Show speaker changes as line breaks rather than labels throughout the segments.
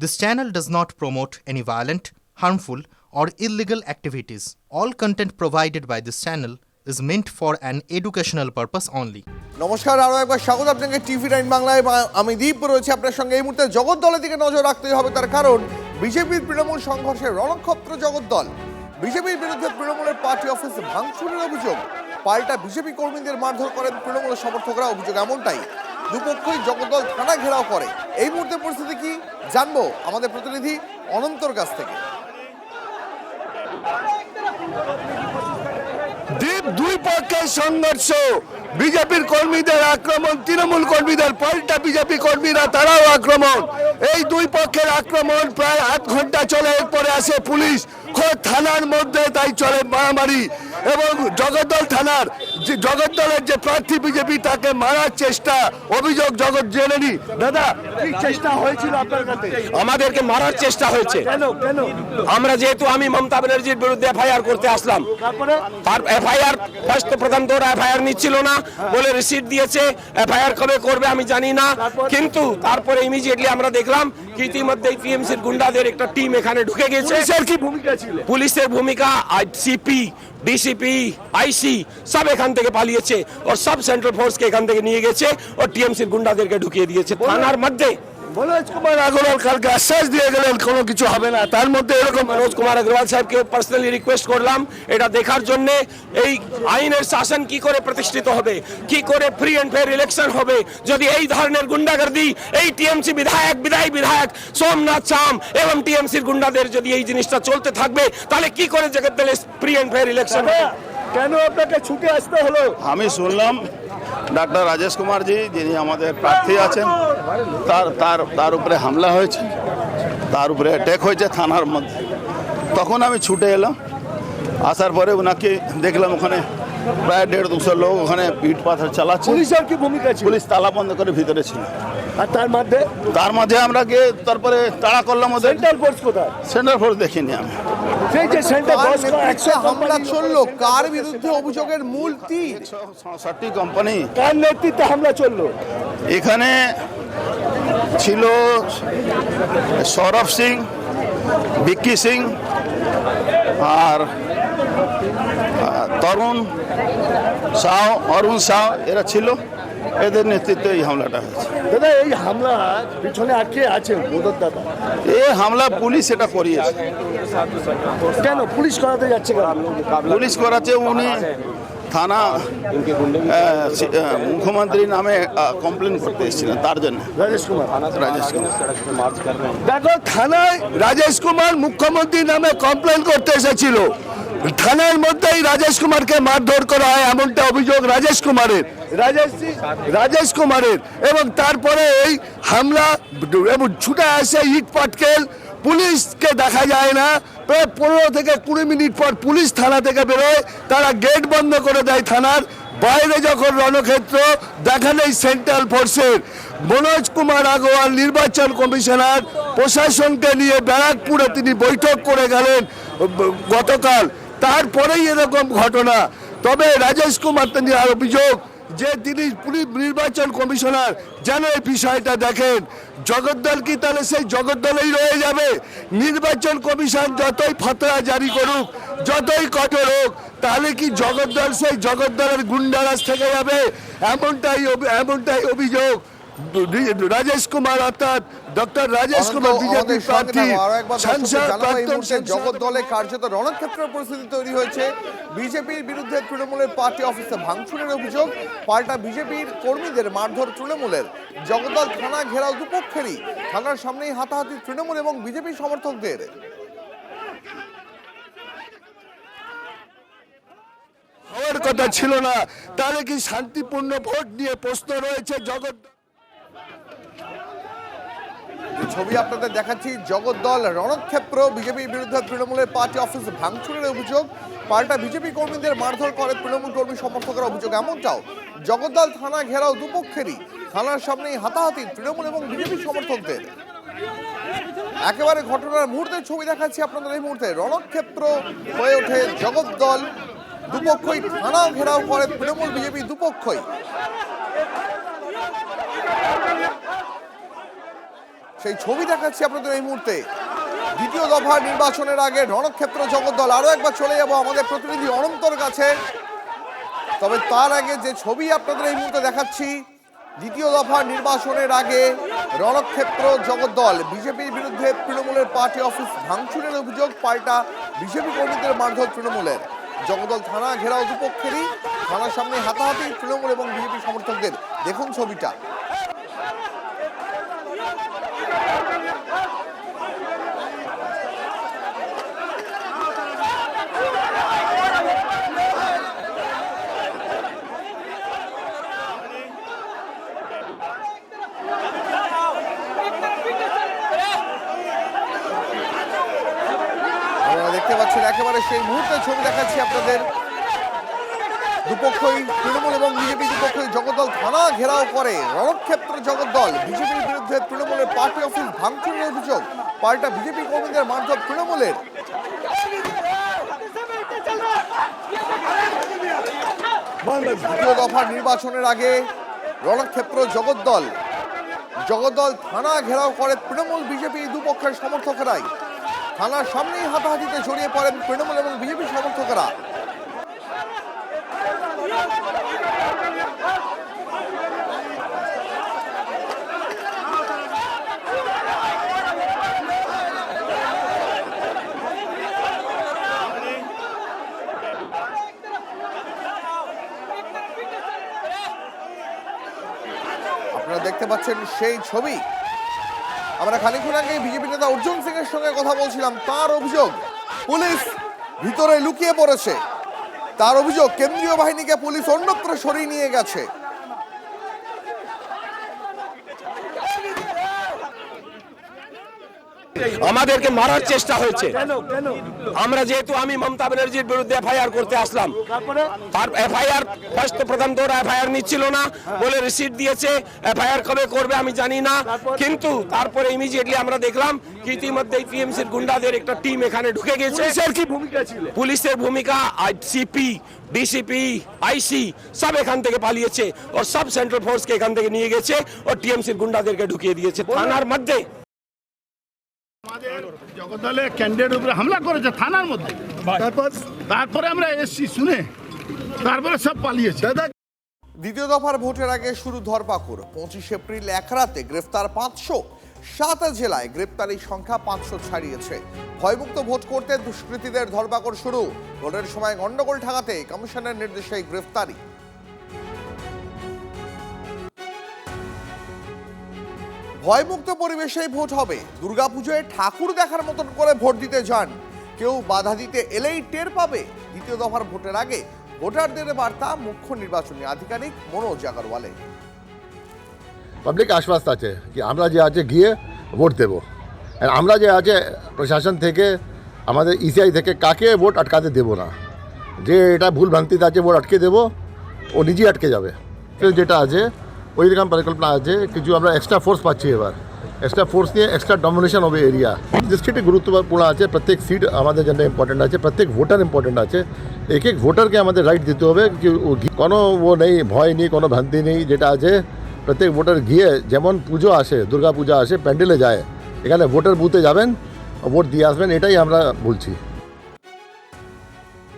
This channel does not promote any violent, harmful, or illegal activities. All content provided by this channel is meant for an educational purpose only.
নমস্কার, আরও একবার স্বাগত আপনাকে TV9 বাংলায়। আমি দীপ রয়েছে আপনার সঙ্গে। এই মুহূর্তে জগদ্দলের দিকে নজর রাখতেই হবে, তার কারণ বিজেপির তৃণমূল সংঘর্ষে রণক্ষেত্র জগদ্দল। বিজেপির বিরুদ্ধে তৃণমূলের পার্টি অফিস ভাঙচুরের অভিযোগ, পাল্টা বিজেপি কর্মীদের মারধর করেন তৃণমূলের সমর্থকরা। অভিযোগ এমনটাই, দুপক্ষই জগদ্দল থানা ঘেরাও করে। এই মুহূর্তে পরিস্থিতি কি জানবো আমাদের প্রতিনিধি অনন্তর কাছ থেকে।
দ্বীপ দুই পক্ষের সংঘর্ষ, বিজেপির কর্মীদের আক্রমণ, তৃণমূল কর্মীদের পাল্টা বিজেপি কর্মীরা তারাও আক্রমণ। এই দুই পক্ষের আক্রমণ প্রায় আধ ঘন্টা চলে, এরপরে আসে পুলিশ। খোদ থানার মধ্যে তাই চলে মারামারি এবং জগদ্দল থানার জগদ্দলের যে প্রার্থী বিজেপি তাকে মারার চেষ্টা, অভিযোগ জগৎ জেনে নি। দাদা, কি চেষ্টা হয়েছিল আপনার কাছে?
আমাদেরকে মারার চেষ্টা হয়েছে।
কেন কেন?
আমরা যেহেতু আমি মমতা ব্যানার্জির বিরুদ্ধে এফআইআর করতে আসলাম,
তারপরে
তার এফআইআর প্রথম তো এফআইআর নিচ্ছিল না, বলে রিসিট দিয়েছে। এফআইআর কবে করবে আমি জানি না, কিন্তু তারপরে ইমিডিয়েটলি আমরা দেখলাম কি ইতিমধ্যে টিএমসির গুন্ডাদের একটা টিম এখানে ঢুকে গেছে।
পুলিশের কি ভূমিকা ছিল?
পুলিশের ভূমিকা, সিপি, ডিসিপি, আইসি সব এখান থেকে পালিয়েছে, ও সব সেন্ট্রাল ফোর্সকে এখান থেকে নিয়ে গেছে ও টিএমসির গুন্ডাদেরকে ঢুকিয়ে দিয়েছে থানার মধ্যে।
মনোজ কুমার আগরওয়াল কালকে আশ্বাস দিয়ে গেলেন কোনো কিছু হবে না, তার মধ্যে এরকম।
মনোজ কুমার আগরওয়াল সাহেবকে পার্সোনালি রিকোয়েস্ট করলাম এটা দেখার জন্য, এই আইনের শাসন কি করে প্রতিষ্ঠিত হবে, কি করে ফ্রি এন্ড ফেয়ার ইলেকশন হবে যদি এই ধরনের গুন্ডাগর্দি, এই টিএমসি বিধায়ক সোমনাথ চাম এবং টিএমসির গুন্ডাদের যদি এই জিনিসটা চলতে থাকবে, তাহলে কি করে জগদ্দলে ফ্রি এন্ড ফেয়ার ইলেকশন হবে?
কেন আপনাকে ছুটে আসতে হলো?
আমি শুনলাম ডাক্তার রাজেশ কুমার জি, যিনি আমাদের প্রার্থী আছেন, তার উপরে হামলা হয়েছে, তার উপরে অ্যাটাক হয়েছে থানার মধ্যে। তখন আমি ছুটে এলাম, আসার পরে ওনাকে দেখলাম ওখানে প্রায় 150-200 লোক ওখানে পিট পাথর চালাচ্ছে।
পুলিশের কি ভূমিকা ছিল?
পুলিশ তালা বন্ধ করে ভিতরে ছিল।
আর তার মধ্যে
আমরা গিয়ে তারপরে তাড়া করলাম ওদের।
সেন্ট্রাল ফোর্স কোথায়?
সেন্ট্রাল ফোর্স দেখিনি আমি।
সেই যে সেন্ট্রাল ফোর্স
হামলা চললো, কার বিরুদ্ধে অভিযোগের মূল তীর?
160টি কোম্পানি।
কার নেতৃত্বে হামলা চললো?
এখানে ছিল সৌরভ সিং, ভিক্কি সিং আর অরুণ শাহ, এরা ছিল। এদের নেতৃত্বে এই হামলাটা হয়েছে।
দাদা, এই হামলা পিছনে আটকে আছে মোদক দাদা?
এই হামলা পুলিশ এটা করিয়েছে।
কেন পুলিশ করাতে যাচ্ছে?
পুলিশ করাচ্ছে, উনি থানা মুখ্যমন্ত্রী নামে কমপ্লেন করতে এসেছিলেন, তার জন্য।
রাজেশ কুমার
দেখো,
থানায় রাজেশ কুমার মুখ্যমন্ত্রী নামে কমপ্লেন করতে এসেছিল, থানার মধ্যেই রাজেশ কুমারকে মারধর করা হয়, এমনটা অভিযোগ রাজেশ কুমারের। এবং তারপরে এই হামলা এবং ছুটে আসে ইট পাটকেল। পুলিশকে দেখা যায় না, প্রায় 15 থেকে 20 মিনিট পর পুলিশ থানা থেকে বেরোয়, তারা গেট বন্ধ করে দেয় থানার বাইরে। যখন রণক্ষেত্র দেখা নেই সেন্ট্রাল ফোর্সের। মনোজ কুমার আগরওয়াল নির্বাচন কমিশনার প্রশাসনকে নিয়ে ব্যারাকপুরে তিনি বৈঠক করে গেলেন গতকাল, তারপরেই এরকম ঘটনা। তবে রাজেশ কুমার তিনি আর অভিযোগ যে তিনি পুলিশ নির্বাচন কমিশনার যেন এই বিষয়টা দেখেন। জগদ্দল কি তাহলে সেই জগদ্দলেই রয়ে যাবে? নির্বাচন কমিশন যতই ফতোয়া জারি করুক, যতই কঠোর হোক, তাহলে কি জগদ্দল সেই জগদ্দলের গুন্ডারাজ থেকে যাবে? এমনটাই অভিযোগ রাজেশ কুমার, অর্থাৎ ডক্টর রাজেশ কুমার বিজেপি প্রার্থী
জগদ্দলে কার্যত রণক্ষেত্রের পরিস্থিতি তৈরি হয়েছে। বিজেপির বিরুদ্ধে তৃণমূলের পার্টি অফিসে ভাঙচুরের অভিযোগ, পাল্টা বিজেপির কর্মীদের মারধর তৃণমূলের। জগদ্দল থানা ঘেরাও দুপক্ষেরই, থানার সামনেই হাতাহাতি তৃণমূল এবং বিজেপি সমর্থকদের।
হওয়ার কথা ছিল না, তাহলে কি শান্তিপূর্ণ ভোট নিয়ে প্রশ্ন রয়েছে জগদ্দল।
ছবি আপনাদের দেখাচ্ছি, জগদ্দল রণক্ষেত্র, বিজেপির বিরুদ্ধে তৃণমূলের পার্টি অফিস ভাঙচুরের অভিযোগ, পাল্টা বিজেপি কর্মীদের মারধর করে তৃণমূল কর্মী সমর্থকের অভিযোগ এমনটাও। জগদ্দল থানা ঘেরাও দুপক্ষেরই, থানার সামনেই হাতাহাতি তৃণমূল এবং বিজেপি সমর্থকদের। একেবারে ঘটনার মুহূর্তের ছবি দেখাচ্ছি আপনাদের এই মুহূর্তে। রণক্ষেত্র হয়ে ওঠে জগদ্দল, দুপক্ষই থানা ঘেরাও করে তৃণমূল বিজেপি দুপক্ষই। সেই ছবি দেখাচ্ছি আপনাদের এই মুহূর্তে। দ্বিতীয় দফা নির্বাচনের আগে রণক্ষেত্র জগদ্দল। আরো একবার চলে যাব আমাদের প্রতিনিধি অনন্তর কাছে, তবে তার আগে যে ছবি আপনাদের এই মুহূর্তে দেখাচ্ছি, দ্বিতীয় দফা নির্বাচনের আগে রণক্ষেত্র জগদ্দল। বিজেপির বিরুদ্ধে তৃণমূলের পার্টি অফিস ভাঙচুরের অভিযোগ, পাল্টা বিজেপি কর্মীদের মারধর তৃণমূলের। জগদ্দল থানা ঘেরাও দুপক্ষেরই, থানার সামনে হাতাহাতি তৃণমূল এবং বিজেপি সমর্থকদের। দেখুন ছবিটা। দেখতে পাচ্ছেন একেবারে সেই মুহূর্তে ছবি দেখাচ্ছি আপনাদের। দুপক্ষই তৃণমূল এবং বিজেপি দুপক্ষই জগদ্দল থানা ঘেরাও করে রণক্ষেত্র জগদ্দল। বিজেপির বিরুদ্ধে তৃণমূলের পার্টি অফিস ভাঙচুরের অভিযোগ, পাল্টা বিজেপি কর্মীদের মারধর তৃণমূলের। দ্বিতীয় দফা নির্বাচনের আগে রণক্ষেত্র জগদ্দল। জগদ্দল থানা ঘেরাও করে তৃণমূল বিজেপি দুপক্ষের সমর্থকেরাই। থানার সামনেই হাতাহাতিতে জড়িয়ে পড়েন তৃণমূল এবং বিজেপি সমর্থকেরা। আপনারা দেখতে পাচ্ছেন সেই ছবি। আমরা খানিকক্ষণ আগে বিজেপি নেতা অর্জুন সিং এর সঙ্গে কথা বলছিলাম। তার অভিযোগ পুলিশ ভিতরে লুকিয়ে পড়েছে। তার অভিযোগ কেন্দ্রীয় বাহিনীকে পুলিশ অন্যত্র সরিয়ে নিয়ে গেছে।
আমাদেরকে মারার চেষ্টা হয়েছে। আমরা যেহেতু আমি মমতা ব্যানার্জির বিরুদ্ধে এফআইআর করতে আসলাম, তার এফআইআর প্রথম তো এফআইআর নিচ্ছিল না বলে রিসিট দিয়েছে। এফআইআর কবে করবে আমি জানি না, কিন্তু তারপরে ইমিডিয়েটলি আমরা দেখলাম কি ইতিমধ্যে টিএমসির গুন্ডাদের একটা টিম এখানে ঢুকে গেছে। পুলিশের কি ভূমিকা ছিল? পুলিশের ভূমিকা সিপি, ডিসিপি, আইসি সব এখান থেকে পালিয়েছে ও সব সেন্ট্রাল ফোর্সকে এখান থেকে নিয়ে গেছে ও টিএমসির গুন্ডাদেরকে ঢুকিয়ে দিয়েছে থানার মধ্যে।
আমাদের জগদ্দলে ক্যান্ডিডেট উপরে হামলা করেছে থানার মধ্যে। তারপরে আমরা এসছি শুনে, তারপরে সব পালিয়েছে।
দ্বিতীয় দফার ভোটের আগে শুরু ধরপাকড়। 25 এপ্রিল এক রাতে গ্রেফতার 500। 7 জেলায় গ্রেপ্তারির সংখ্যা 500 ছাড়িয়েছে। ভয়মুক্ত ভোট করতে দুষ্কৃতীদের ধরপাকড় শুরু। ভোটের সময় গন্ডগোল ঠেকাতে কমিশনের নির্দেশে গ্রেফতারি। ভয়মুক্ত পরিবেশেই ভোট হবে। দুর্গাপুজোয় ঠাকুর দেখার মতন করে ভোট দিতে যান। কেউ বাধা দিতে এলেই টের পাবে। দ্বিতীয় দফার ভোটের আগে ভোটারদের বার্তা মুখ্য নির্বাচনী আধিকারিক মনোজ আগরওয়ালের।
পাবলিক আশ্বাস আছে কি আমরা যে আছে গিয়ে ভোট দেব। আর আমরা যে আছে প্রশাসন থেকে আমাদের ইসিআই থেকে কাকে ভোট আটকাতে দেব না। যে এটা ভুল ভ্রান্তিতে আছে ভোট আটকে দেব, ও নিজেই আটকে যাবে। যেটা আছে ওই রকম পরিকল্পনা আছে। কিছু আমরা এক্সট্রা ফোর্স পাচ্ছি, এবার এক্সট্রা ফোর্স নিয়ে এক্সট্রা ডমিনেশন হবে এরিয়া। ডিস্ট্রিক্টে গুরুত্বপূর্ণ আছে, প্রত্যেক সিট আমাদের জন্য ইম্পর্টেন্ট আছে, প্রত্যেক ভোটার ইম্পর্টেন্ট আছে। এক এক ভোটারকে আমাদের রাইট দিতে হবে কি কোনো ও নেই, ভয় নেই, কোনো ভ্রান্তি নেই। যেটা আছে প্রত্যেক ভোটার গিয়ে যেমন পুজো আসে, দুর্গা পূজা আসে, প্যান্ডেলে যায়, এখানে ভোটার বুথে যাবেন, ভোট দিয়ে আসবেন, এটাই আমরা বলছি।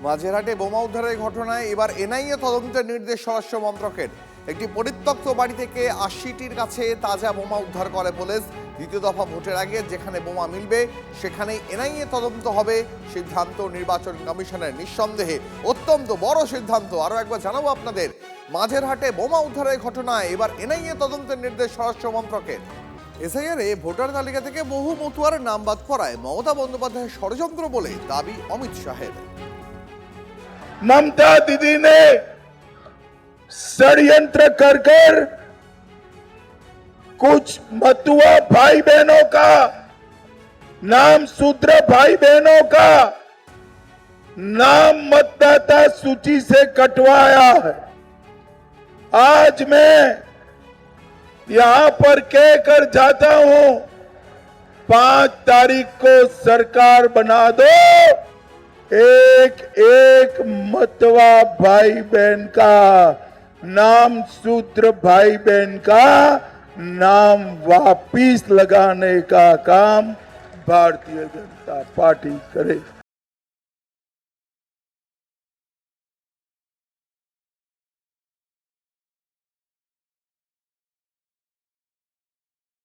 মাঝেরহাটে বোমা উদ্ধারের ঘটনায় এবার এনআইএ তদন্তের নির্দেশ স্বরাষ্ট্র মন্ত্রকের। একটি পরিত্যক্ত বাড়ি থেকে 80টির কাছে তাজা বোমা উদ্ধার করে পুলিশ। দ্বিতীয় দফা ভোটের আগে যেখানে বোমা মিলবে সেখানেই এনআইএ তদন্ত হবে, সিদ্ধান্ত নির্বাচন কমিশনের। নিঃসন্দেহে অত্যন্ত বড় সিদ্ধান্ত। আরও একবার জানাবো আপনাদের, মাঝেরহাটে বোমা উদ্ধারের ঘটনায় এবার এনআইএ তদন্তের নির্দেশ স্বরাষ্ট্র মন্ত্রকের। এসআইআরে ভোটার তালিকা থেকে বহু মতুয়ার নাম বাদ পড়ায় মমতা বন্দ্যোপাধ্যায়ের ষড়যন্ত্র বলে দাবি অমিত শাহের।
ममता दीदी ने षड्यंत्र कर कुछ मतुआ भाई बहनों का नाम, शूद्र भाई बहनों का नाम मतदाता सूची से कटवाया है। आज मैं यहां पर कहकर जाता हूं, 5 तारीख को सरकार बना दो। एक एक मतवा भाई बहन का नाम, शूद्र भाई बहन का
नाम वापिस लगाने का काम भारतीय जनता पार्टी करे।